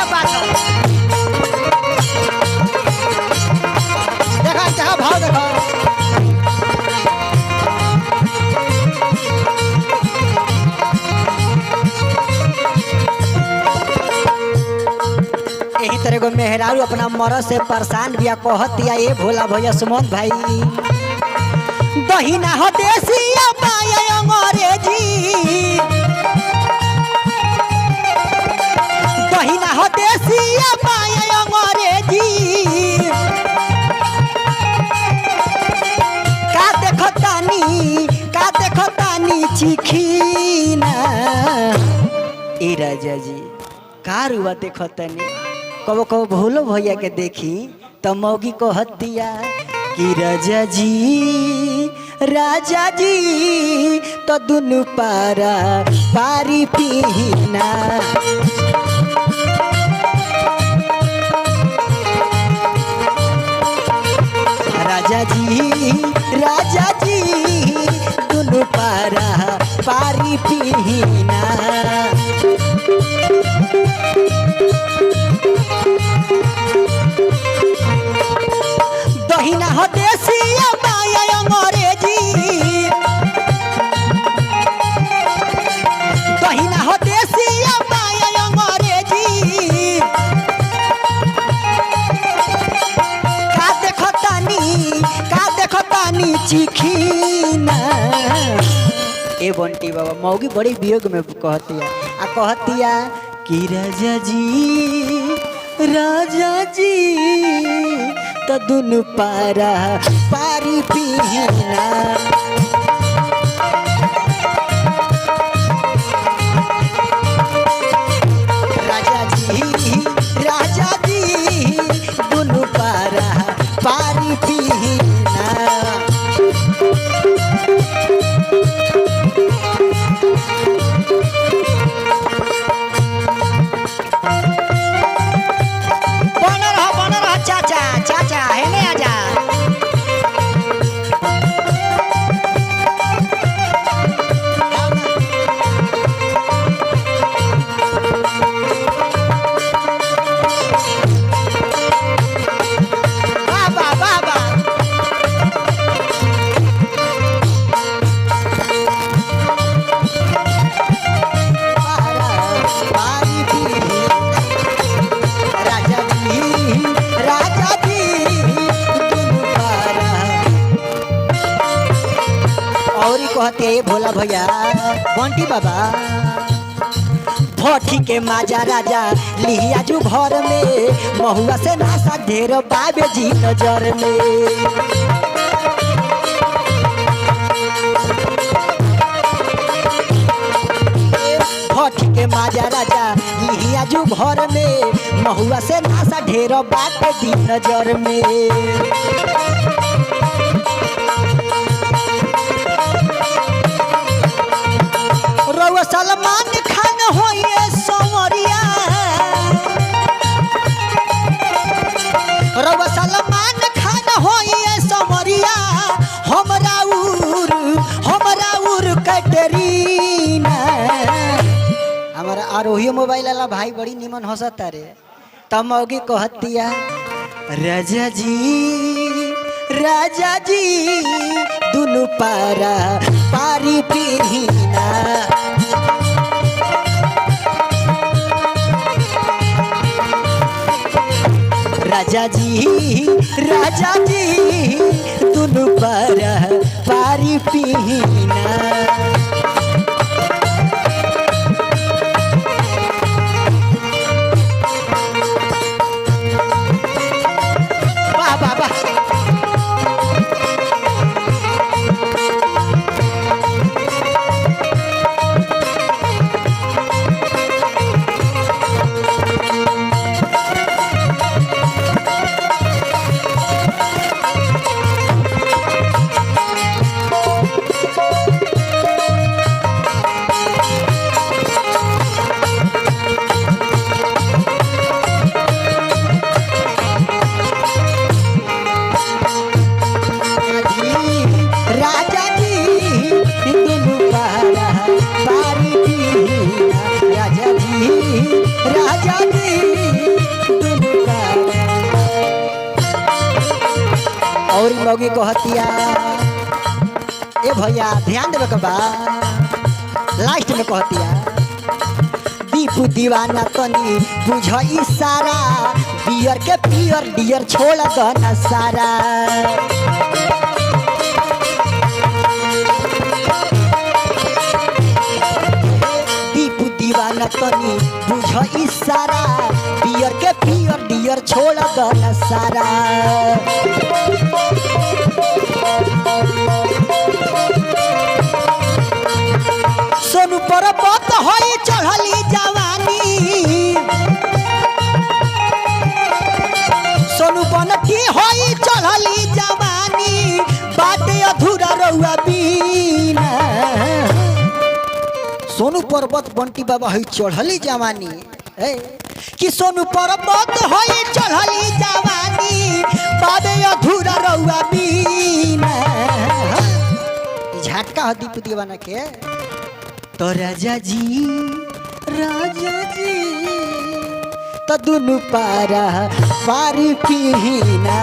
बढ़िया बात है। देखा क्या भाव देखा। यही तरह को मेहरारू अपना मरद से परेशान बिया कहत दिया ये भोला भैया सुमन भाई दहिना हो देसिया पाया अंग्रेजी दहिना हो देसिया पाया अंग्रेजी का देखो तानी चिखीना ए राजा जी का रुआ देखो तनी कबो कबो भोलो भैया के देखी तो मौगी को हत्या कि राजा जी तो दुनु पारा पारी पीना राजा जी दुनु पारा पारी पीना दहिना हो देसिया पाया अंग्रेजी दहिना हो देसिया पाया अंग्रेजी का देखो तानी चिखीना ए बंटी बाबा मौगी बड़ी वियोग में कहतिया कि राजा जी तो दुनु पारा पारी पीना राजा जी दुनु पारा पारी पीना बन रहा चाचा है नहीं आजा कहते हैं भोला भैया बंटी बाबा भट्टी के माजा राजा लिहिया जो घर में महुआ से नासा ढेर बाबे जी नजर में भट्टी के माजा राजा लिहिया जो घर में महुआ से नासा ढेर बाबे जी नजर में सलमान खान होइए संवरिया रवा सलमान खान होइए संवरिया हमरा उर कैटरीना हमारा आरोही मोबाइल वाला भाई बड़ी निमन हंसता रे तब मौगी को हत्या राजा जी दुनु पारा पारी पीना राजा जी दुनु पारा पारी पीना मौगी कहतिया ए भैया ध्यान देवे के बा लास्ट में कहतिया दीपू दीवाना तनी बुझ इशारा बियर के पियर डियर छोड़ दना सारा दीपू दीवाना तनी बुझ इशारा बियर के पियर डियर छोड़ दना सारा सोनू पर्वत होई चढ़ली जवानी सोनू बनटी होई चढ़ली जवानी बाटे अधूरा रहुआ बीना सोनू पर्वत बंटी बाबा होई चढ़ली जवानी कि सोनू पर्वत होई चढ़ली जवानी बाटे अधूरा रहुआ बीना झटका हो दीपू दीवाना के तो राजा जी तो दुनु पारा पारी पीना